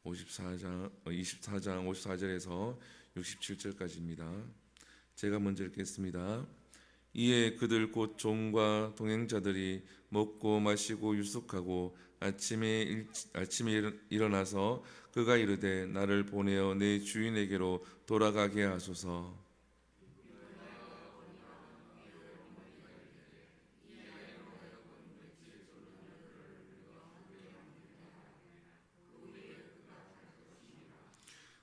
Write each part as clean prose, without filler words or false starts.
24장 54절에서 67절까지입니다. 제가 먼저 읽겠습니다. 이에 그들 곧 종과 동행자들이 먹고 마시고 유숙하고 아침에 일어나서 그가 이르되 나를 보내어 내 주인에게로 돌아가게 하소서.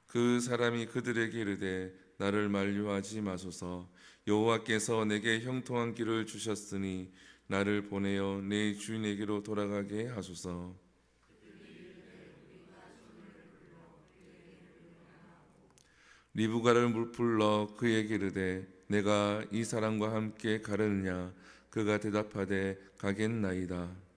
그 사람이 그들에게 이르되 나를 만류하지 마소서. 여호와께서 내게 형통한 길을 주셨으니 나를 보내어 내 주인에게로 돌아가게 하소서. 리브가를 불러 그에게 이르되 내가 이 사람과 함께 가려느냐. 그가 대답하되 가겠나이다.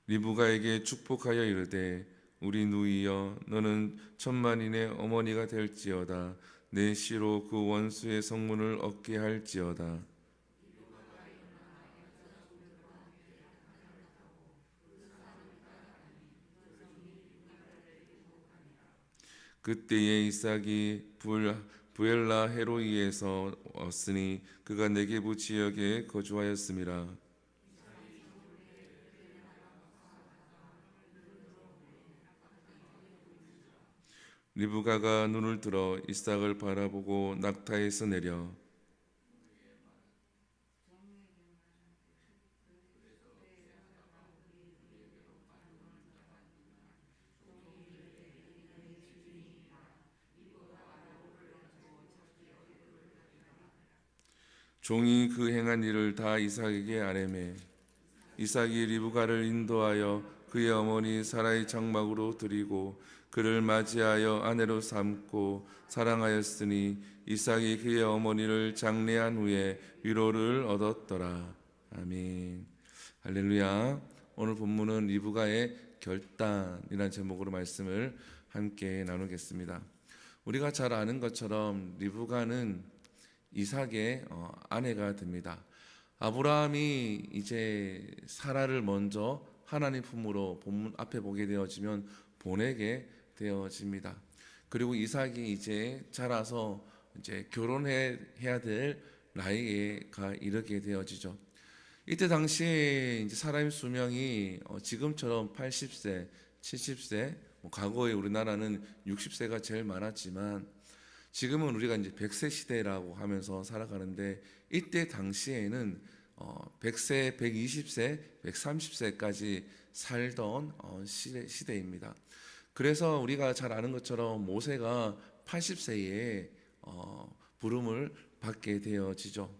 리브가에게 축복하여 이르되 우리 누이여 너는 천만인의 어머니가 될지어다. 내 씨로 그 원수의 성문을 얻게 할지어다. 그때에 이삭이 부엘라 헤로이에서 왔으니 그가 네게부 지역에 거주하였음이라. 리브가가 눈을 들어 이삭을 바라보고 낙타에서 내려 종이 그 행한 일을 다 이삭에게 아뢰매 이삭이 리브가를 인도하여 그의 어머니 사라의 장막으로 들이고 그를 맞이하여 아내로 삼고 사랑하였으니 이삭이 그의 어머니를 장례한 후에 위로를 얻었더라. 아멘. 할렐루야. 오늘 본문은 리브가의 결단이라는 제목으로 말씀을 함께 나누겠습니다. 우리가 잘 아는 것처럼 리브가는 이삭의 아내가 됩니다. 아브라함이 이제 사라를 먼저 하나님 품으로 본문 앞에 보게 되어지면 보내게 되어집니다. 그리고 이삭이 이제 자라서 이제 결혼해야 될 나이가 이르게 되어지죠. 이때 당시에 이제 사람의 수명이 지금처럼 80세, 70세, 과거에 우리나라는 60세가 제일 많았지만 지금은 우리가 이제 100세 시대라고 하면서 살아가는데 이때 당시에는 100세, 120세, 130세까지 살던 시대입니다. 그래서 우리가 잘 아는 것처럼 모세가 80세에 부름을 받게 되어지죠.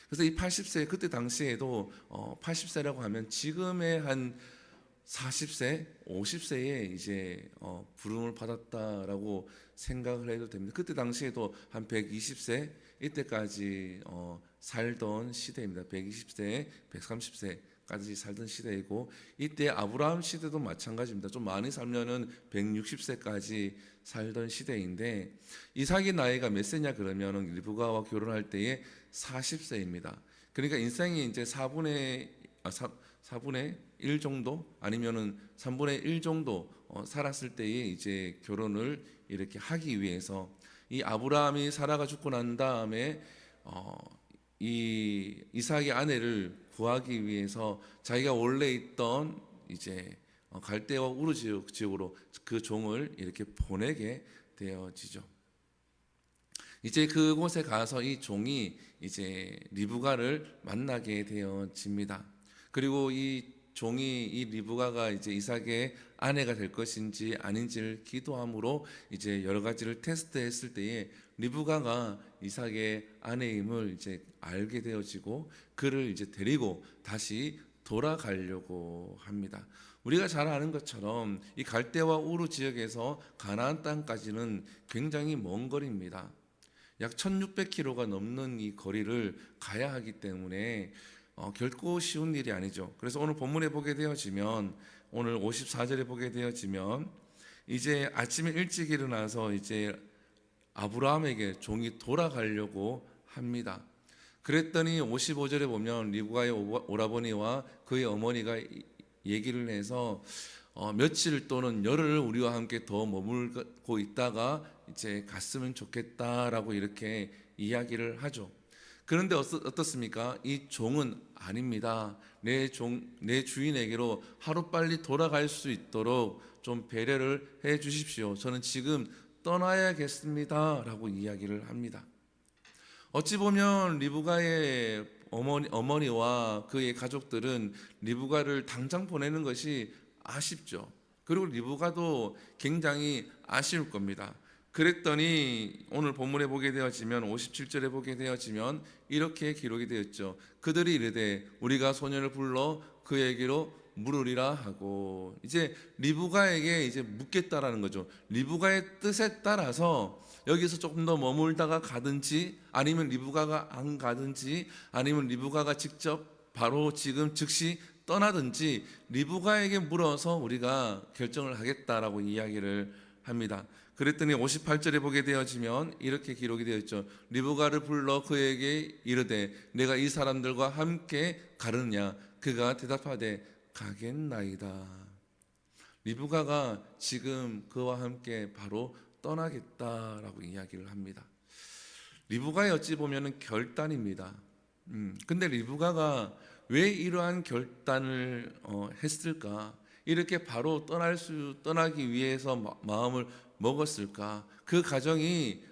그래서 이 80세 그때 당시에도 80세라고 하면 지금의 한 40세, 50세에 이제 부름을 받았다라고 생각을 해도 됩니다. 그때 당시에도 한 120세 이때까지 살던 시대입니다. 120세, 130세까지 살던 시대이고 이때 아브라함 시대도 마찬가지입니다. 좀 많이 살면은 160세까지 살던 시대인데 이삭의 나이가 몇 세냐 그러면은 리브가와 결혼할 때에 40세입니다. 그러니까 인생이 이제 4분의 1 정도 아니면은 3분의 1 정도 살았을 때에 이제 결혼을 이렇게 하기 위해서 이 아브라함이 사라가 죽고 난 다음에 이 이삭의 아내를 구하기 위해서 자기가 원래 있던 이제 갈대와 우르 지역으로 그 종을 이렇게 보내게 되어지죠. 이제 그곳에 가서 이 종이 이제 리브가를 만나게 되어집니다. 그리고 이 종이 이 리브가가 이제 이삭의 아내가 될 것인지 아닌지를 기도함으로 이제 여러 가지를 테스트했을 때에 리브가가 이삭의 아내임을 이제 알게 되어지고 그를 이제 데리고 다시 돌아가려고 합니다. 우리가 잘 아는 것처럼 이 갈대와 우르 지역에서 가나안 땅까지는 굉장히 먼 거리입니다. 약 1600km가 넘는 이 거리를 가야 하기 때문에 결코 쉬운 일이 아니죠. 그래서 오늘 본문에 보게 되어지면 오늘 54절에 보게 되어지면 이제 아침에 일찍 일어나서 이제 아브라함에게 종이 돌아가려고 합니다. 그랬더니 55절에 보면 리브가의 오라버니와 그의 어머니가 얘기를 해서 며칠 또는 열흘 우리와 함께 더 머물고 있다가 이제 갔으면 좋겠다라고 이렇게 이야기를 하죠. 그런데 어떻습니까? 이 종은 아닙니다. 내 주인에게로 하루빨리 돌아갈 수 있도록 좀 배려를 해 주십시오. 저는 지금 떠나야겠습니다. 라고 이야기를 합니다. 어찌 보면 리브가의 어머니와 그의 가족들은 리브가를 당장 보내는 것이 아쉽죠. 그리고 리브가도 굉장히 아쉬울 겁니다. 그랬더니 오늘 본문에 보게 되어지면 57절에 보게 되어지면 이렇게 기록이 되었죠. 그들이 이르되 우리가 소년을 불러 그에게로 물으리라 하고, 이제 리브가에게 이제 묻겠다라는 거죠. 리브가의 뜻에 따라서 여기서 조금 더 머물다가 가든지, 아니면 리브가가 안 가든지, 아니면 리브가가 직접 바로 지금 즉시 떠나든지 리브가에게 물어서 우리가 결정을 하겠다라고 이야기를 합니다. 그랬더니 58절에 보게 되어지면 이렇게 기록이 되어 있죠. 리브가를 불러 그에게 이르되 내가 이 사람들과 함께 가느냐? 그가 대답하되 가겠나이다. 리브가가 지금 그와 함께 바로 떠나겠다라고 이야기를 합니다. 리브가의 어찌 보면 결단입니다. 근데 리브가가 왜 이러한 결단을 했을까? 이렇게 바로 떠나기 위해서 마음을 먹었을까? 그 가정이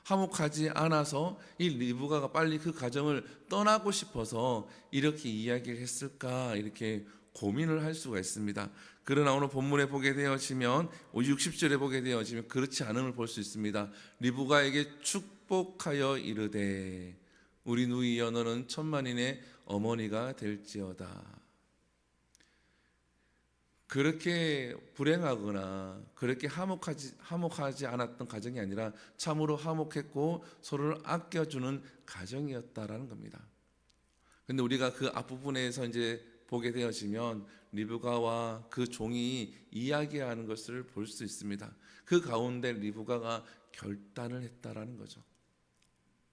화목하지 않아서 이 리브가가 빨리 그 가정을 떠나고 싶어서 이렇게 이야기를 했을까? 이렇게 고민을 할 수가 있습니다. 그러나 오늘 본문에 보게 되어지면 60절에 보게 되어지면 그렇지 않음을 볼 수 있습니다. 리브가에게 축복하여 이르되 우리 누이여 너는 천만인의 어머니가 될지어다. 그렇게 불행하거나 그렇게 화목하지 않았던 가정이 아니라 참으로 화목했고 서로를 아껴주는 가정이었다라는 겁니다. 근데 우리가 그 앞부분에서 이제 보게 되어지면 리브가와 그 종이 이야기하는 것을 볼 수 있습니다. 그 가운데 리브가가 결단을 했다라는 거죠.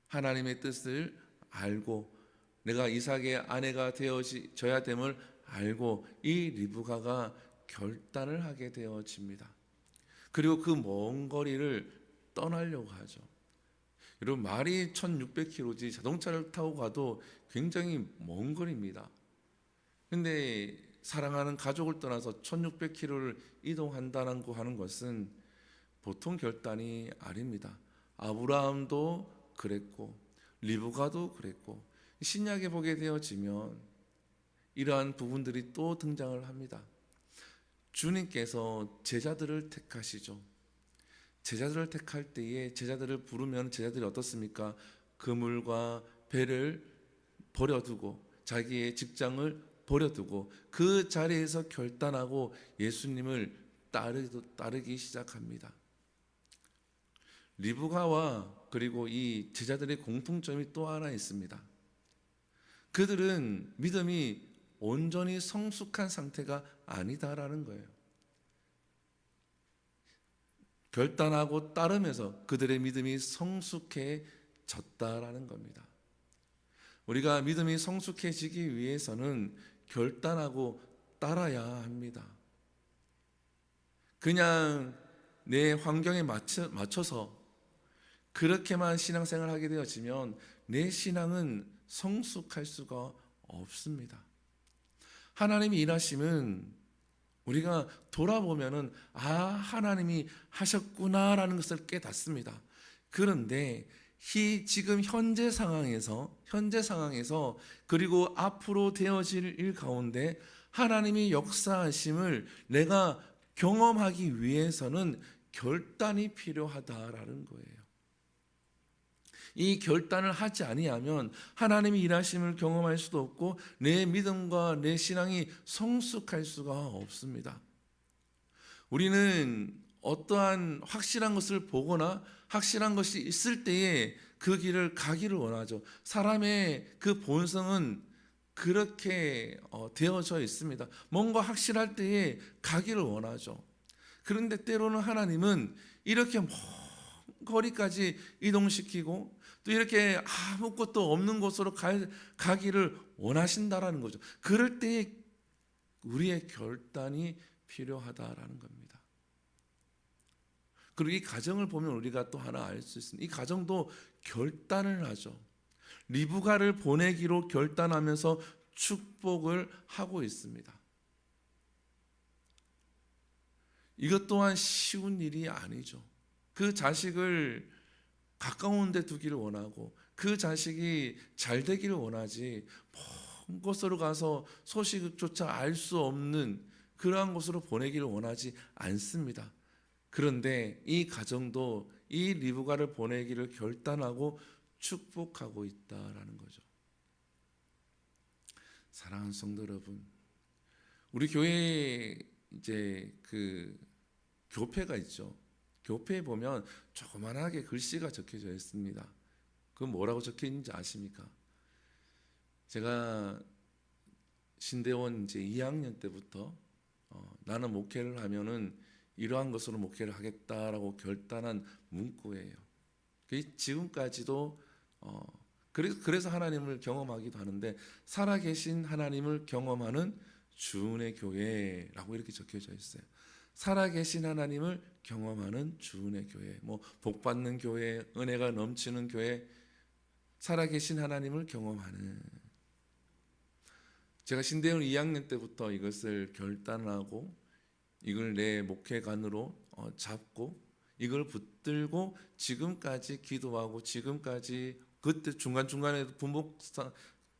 하나님의 뜻을 알고 내가 이삭의 아내가 되어져야 됨을 알고 이 리브가가 결단을 하게 되어집니다. 그리고 그 먼 거리를 떠나려고 하죠. 여러분, 말이 1600km지 자동차를 타고 가도 굉장히 먼 거리입니다. 근데 사랑하는 가족을 떠나서 1600km를 이동한다는 거 하는 것은 보통 결단이 아닙니다. 아브라함도 그랬고 리브가도 그랬고, 신약에 보게 되어지면 이러한 부분들이 또 등장을 합니다. 주님께서 제자들을 택하시죠. 제자들을 택할 때에 제자들을 부르면 제자들이 어떻습니까? 그물과 배를 버려두고 자기의 직장을 버려두고 그 자리에서 결단하고 예수님을 따르기 시작합니다. 리브가와 그리고 이 제자들의 공통점이 또 하나 있습니다. 그들은 믿음이 온전히 성숙한 상태가 아니다라는 거예요. 결단하고 따르면서 그들의 믿음이 성숙해졌다라는 겁니다. 우리가 믿음이 성숙해지기 위해서는 결단하고 따라야 합니다. 그냥 내 환경에 맞춰서 그렇게만 신앙생활을 하게 되어지면 내 신앙은 성숙할 수가 없습니다. 하나님이 일하시면 우리가 돌아보면은 하나님이 하셨구나라는 것을 깨닫습니다. 그런데 지금 현재 상황에서 그리고 앞으로 되어질 일 가운데 하나님이 역사하심을 내가 경험하기 위해서는 결단이 필요하다라는 거예요. 이 결단을 하지 아니하면 하나님이 일하심을 경험할 수도 없고 내 믿음과 내 신앙이 성숙할 수가 없습니다. 우리는 어떠한 확실한 것을 보거나 확실한 것이 있을 때에 그 길을 가기를 원하죠. 사람의 그 본성은 그렇게 되어져 있습니다. 뭔가 확실할 때에 가기를 원하죠. 그런데 때로는 하나님은 이렇게 거리까지 이동시키고 또 이렇게 아무것도 없는 곳으로 가기를 원하신다라는 거죠. 그럴 때에 우리의 결단이 필요하다라는 겁니다. 그리고 이 가정을 보면 우리가 또 하나 알 수 있습니다. 이 가정도 결단을 하죠. 리브가를 보내기로 결단하면서 축복을 하고 있습니다. 이것 또한 쉬운 일이 아니죠. 그 자식을 가까운 데 두기를 원하고 그 자식이 잘 되기를 원하지 먼 곳으로 가서 소식조차 알 수 없는 그러한 곳으로 보내기를 원하지 않습니다. 그런데 이 가정도 이 리브가를 보내기를 결단하고 축복하고 있다라는 거죠. 사랑하는 성도 여러분, 우리 교회에 이제 그 교패가 있죠. 교패에 보면 조그만하게 글씨가 적혀져 있습니다. 그 뭐라고 적혀 있는지 아십니까? 제가 신대원 이제 2학년 때부터 나는 목회를 하면은 이러한 것으로 목회를 하겠다라고 결단한 문구예요. 지금까지도 그래서 하나님을 경험하기도 하는데 살아계신 하나님을 경험하는 주은의 교회라고 이렇게 적혀져 있어요. 살아계신 하나님을 경험하는 주은의 교회, 뭐 복받는 교회, 은혜가 넘치는 교회, 살아계신 하나님을 경험하는. 제가 신대원 2학년 때부터 이것을 결단하고 이걸 내 목회관으로 잡고 이걸 붙들고 지금까지 기도하고 지금까지 그때 중간중간에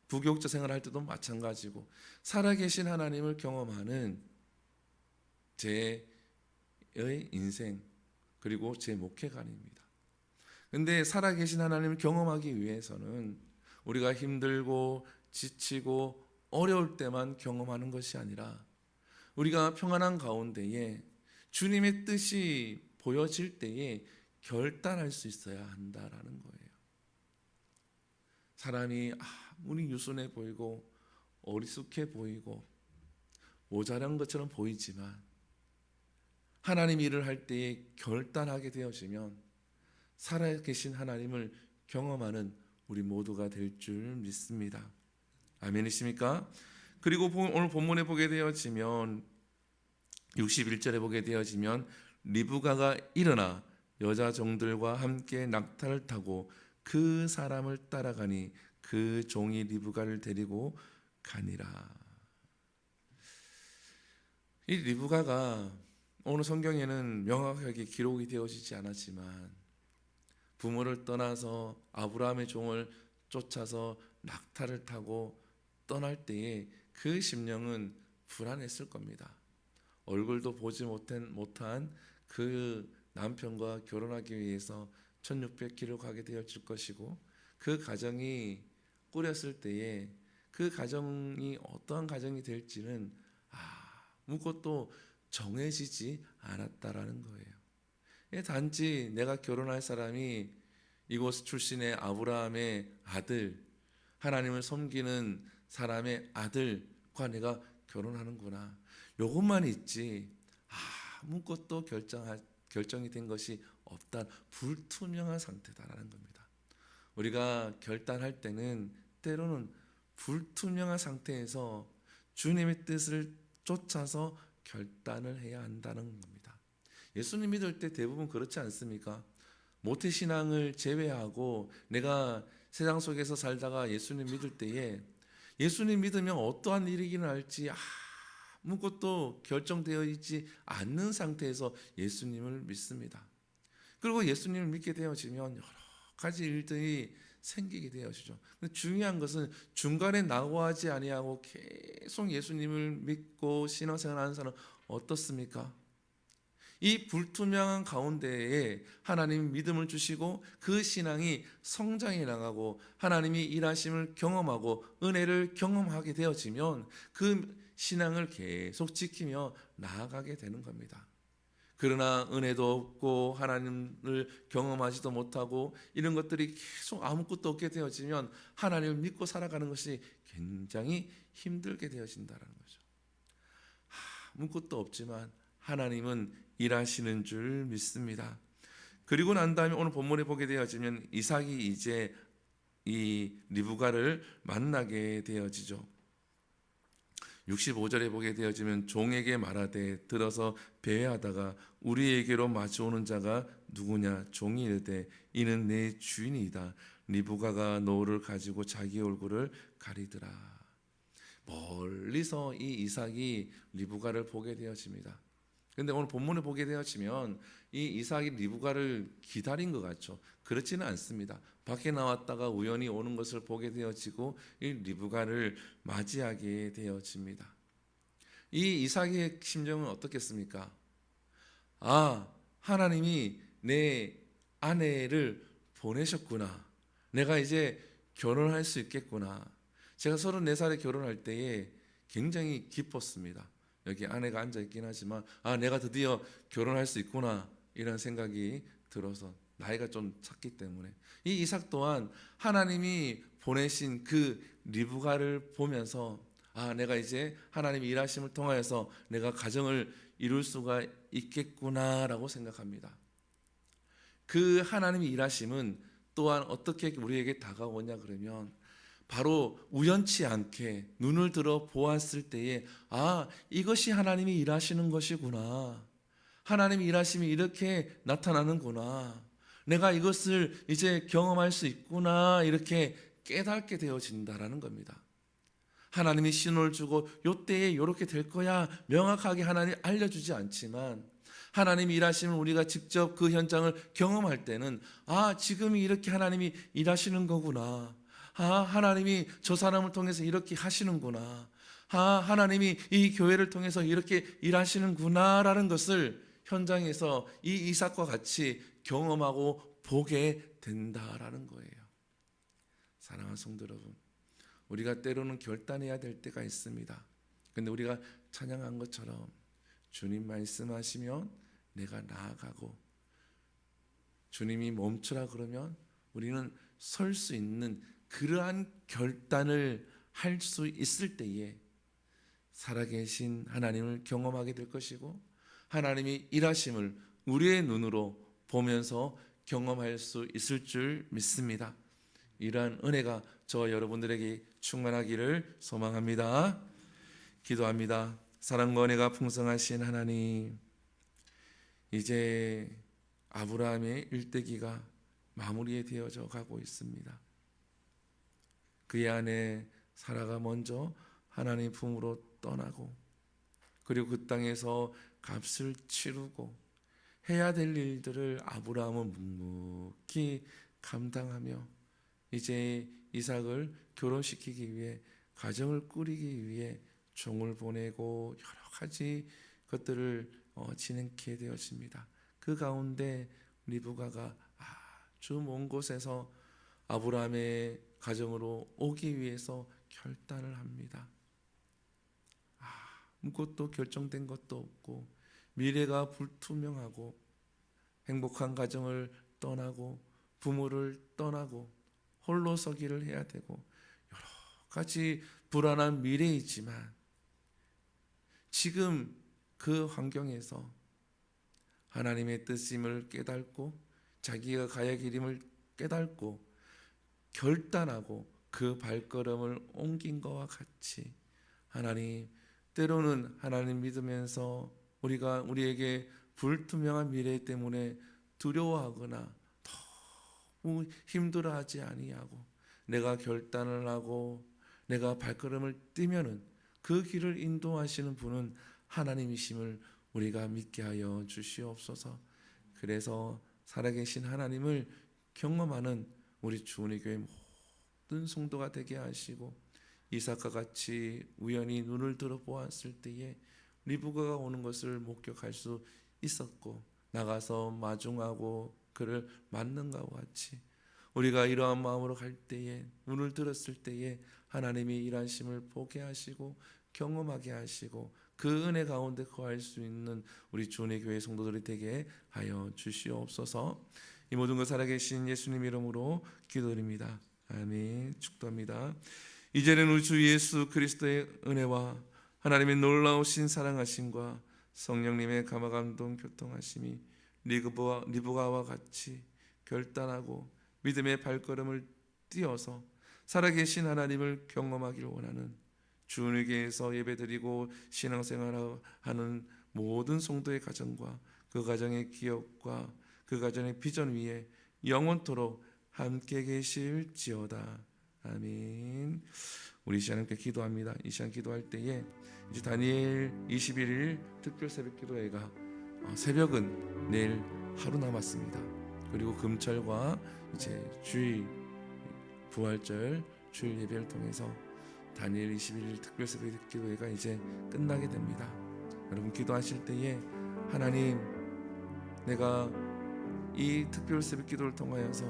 부교육자 생활할 때도 마찬가지고 살아계신 하나님을 경험하는 제 인생 그리고 제 목회관입니다. 근데 살아계신 하나님을 경험하기 위해서는 우리가 힘들고 지치고 어려울 때만 경험하는 것이 아니라 우리가 평안한 가운데에 주님의 뜻이 보여질 때에 결단할 수 있어야 한다라는 거예요. 사람이 아무리 유순해 보이고 어리숙해 보이고 모자란 것처럼 보이지만 하나님 일을 할 때에 결단하게 되어지면 살아계신 하나님을 경험하는 우리 모두가 될 줄 믿습니다. 아멘이십니까? 그리고 오늘 본문에 보게 되어지면 61절에 보게 되어지면 리브가가 일어나 여자 종들과 함께 낙타를 타고 그 사람을 따라가니 그 종이 리브가를 데리고 가니라. 이 리브가가 오늘 성경에는 명확하게 기록이 되어지지 않았지만 부모를 떠나서 아브라함의 종을 쫓아서 낙타를 타고 떠날 때에 그 심령은 불안했을 겁니다. 얼굴도 보지 못한 그 남편과 결혼하기 위해서 1600km 가게 되었을 것이고 그 가정이 꾸렸을 때에 그 가정이 어떠한 가정이 될지는 아무것도 정해지지 않았다라는 거예요. 단지 내가 결혼할 사람이 이곳 출신의 아브라함의 아들, 하나님을 섬기는 사람의 아들과 내가 결혼하는구나. 이것만 있지 아무것도 결정이 된 것이 없다. 불투명한 상태다라는 겁니다. 우리가 결단할 때는 때로는 불투명한 상태에서 주님의 뜻을 쫓아서 결단을 해야 한다는 겁니다. 예수님 믿을 때 대부분 그렇지 않습니까? 모태신앙을 제외하고 내가 세상 속에서 살다가 예수님 믿을 때에 예수님 믿으면 어떠한 일이기는 할지 아무것도 결정되어 있지 않는 상태에서 예수님을 믿습니다. 그리고 예수님을 믿게 되어지면 여러 가지 일들이 생기게 되어지죠. 근데 중요한 것은 중간에 낙오하지 아니하고 계속 예수님을 믿고 신앙생활하는 사람은 어떻습니까? 이 불투명한 가운데에 하나님이 믿음을 주시고 그 신앙이 성장해 나가고 하나님이 일하심을 경험하고 은혜를 경험하게 되어지면 그 신앙을 계속 지키며 나아가게 되는 겁니다. 그러나 은혜도 없고 하나님을 경험하지도 못하고 이런 것들이 계속 아무것도 없게 되어지면 하나님을 믿고 살아가는 것이 굉장히 힘들게 되어진다는 거죠. 아무것도 없지만 하나님은 일하시는 줄 믿습니다. 그리고 난 다음에 오늘 본문에 보게 되어지면 이삭이 이제 이 리브가를 만나게 되어지죠. 65절에 보게 되어지면 종에게 말하되 들어서 배회하다가 우리에게로 마주오는 자가 누구냐? 종이 이르되 이는 내 주인이다. 리브가가 노를 가지고 자기 얼굴을 가리더라. 멀리서 이 이삭이 리브가를 보게 되어집니다. 그런데 오늘 본문을 보게 되어지면 이 이삭이 리브가를 기다린 것 같죠. 그렇지는 않습니다. 밖에 나왔다가 우연히 오는 것을 보게 되어지고 이 리브가를 맞이하게 되어집니다. 이 이삭의 심정은 어떻겠습니까? 아, 하나님이 내 아내를 보내셨구나. 내가 이제 결혼할 수 있겠구나. 제가 34살에 결혼할 때에 굉장히 기뻤습니다. 여기 아내가 앉아 있긴 하지만 내가 드디어 결혼할 수 있구나 이런 생각이 들어서 나이가 좀 찼기 때문에 이 이삭 또한 하나님이 보내신 그 리브가를 보면서 내가 이제 하나님이 일하심을 통하여서 내가 가정을 이룰 수가 있겠구나라고 생각합니다. 그 하나님이 일하심은 또한 어떻게 우리에게 다가오냐 그러면 바로 우연치 않게 눈을 들어 보았을 때에 이것이 하나님이 일하시는 것이구나. 하나님이 일하심이 이렇게 나타나는구나. 내가 이것을 이제 경험할 수 있구나. 이렇게 깨닫게 되어진다라는 겁니다. 하나님이 신호를 주고 요때에 이렇게 될 거야 명확하게 하나님이 알려주지 않지만 하나님이 일하시면 우리가 직접 그 현장을 경험할 때는 지금이 이렇게 하나님이 일하시는 거구나. 하나님이 저 사람을 통해서 이렇게 하시는구나. 하나님이 이 교회를 통해서 이렇게 일하시는구나라는 것을 현장에서 이 이삭과 같이 경험하고 보게 된다라는 거예요. 사랑하는 성도 여러분, 우리가 때로는 결단해야 될 때가 있습니다. 근데 우리가 찬양한 것처럼 주님 말씀하시면 내가 나아가고 주님이 멈추라 그러면 우리는 설 수 있는 그러한 결단을 할 수 있을 때에 살아계신 하나님을 경험하게 될 것이고 하나님이 일하심을 우리의 눈으로 보면서 경험할 수 있을 줄 믿습니다. 이러한 은혜가 저와 여러분들에게 충만하기를 소망합니다. 기도합니다. 사랑과 은혜가 풍성하신 하나님, 이제 아브라함의 일대기가 마무리에 되어져 가고 있습니다. 그의 아내 사라가 먼저 하나님 품으로 떠나고 그리고 그 땅에서 값을 치르고 해야 될 일들을 아브라함은 묵묵히 감당하며 이제 이삭을 결혼시키기 위해 가정을 꾸리기 위해 종을 보내고 여러 가지 것들을 진행하게 되었습니다. 그 가운데 리브가가 아주 먼 곳에서 아브라함의 가정으로 오기 위해서 결단을 합니다. 아무것도 결정된 것도 없고 미래가 불투명하고 행복한 가정을 떠나고 부모를 떠나고 홀로 서기를 해야 되고 여러 가지 불안한 미래이지만 지금 그 환경에서 하나님의 뜻임을 깨닫고 자기가 가야 할 길임을 깨닫고 결단하고 그 발걸음을 옮긴 것과 같이 하나님, 때로는 하나님 믿으면서 우리가 우리에게 불투명한 미래 때문에 두려워하거나 너무 힘들어하지 아니하고 내가 결단을 하고 내가 발걸음을 떼면은 그 길을 인도하시는 분은 하나님이심을 우리가 믿게 하여 주시옵소서. 그래서 살아계신 하나님을 경험하는 우리 주은혜 교회 모든 성도가 되게 하시고 이삭과 같이 우연히 눈을 들어 보았을 때에 리브가가 오는 것을 목격할 수 있었고 나가서 마중하고 그를 맞는 것과 같이 우리가 이러한 마음으로 갈 때에 눈을 들었을 때에 하나님이 일하심을 보게 하시고 경험하게 하시고 그 은혜 가운데 거할 수 있는 우리 주은혜 교회 성도들이 되게 하여 주시옵소서. 이 모든 것 살아계신 예수님 이름으로 기도드립니다. 아멘. 축도합니다. 이제는 우리 주 예수 그리스도의 은혜와 하나님의 놀라우신 사랑하심과 성령님의 감화 감동 교통하심이 리브가와 같이 결단하고 믿음의 발걸음을 띄어서 살아계신 하나님을 경험하길 원하는 주님께서 예배드리고 신앙생활하는 모든 성도의 가정과 그 가정의 기업과 그 가정의 비전 위에 영원토록 함께 계실지어다. 아멘. 우리 이 시간 함께 기도합니다. 이 시간 기도할 때에 이제 다니엘 21일 특별 새벽 기도회가 새벽은 내일 하루 남았습니다. 그리고 금철과 이제 주일 부활절 주일 예배를 통해서 다니엘 21일 특별 새벽 기도회가 이제 끝나게 됩니다. 여러분 기도하실 때에 하나님, 내가 이 특별 새벽 기도를 통하여서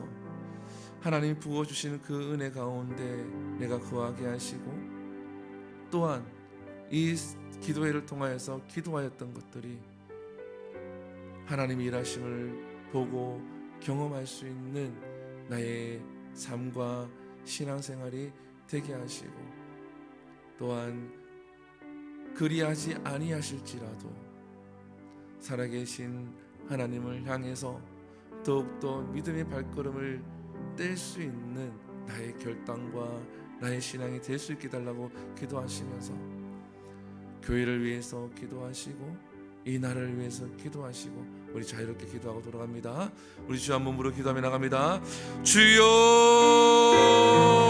하나님이 부어주시는 그 은혜 가운데 내가 거하게 하시고, 또한 이 기도회를 통하여서 기도하였던 것들이 하나님의 일하심을 보고 경험할 수 있는 나의 삶과 신앙생활이 되게 하시고, 또한 그리하지 아니하실지라도 살아계신 하나님을 향해서 더욱더 믿음의 발걸음을 뗄 수 있는 나의 결단과 나의 신앙이 될 수 있게 달라고 기도하시면서 교회를 위해서 기도하시고 이 나라를 위해서 기도하시고 우리 자유롭게 기도하고 돌아갑니다. 우리 주 한 몸으로 기도하며 나갑니다. 주여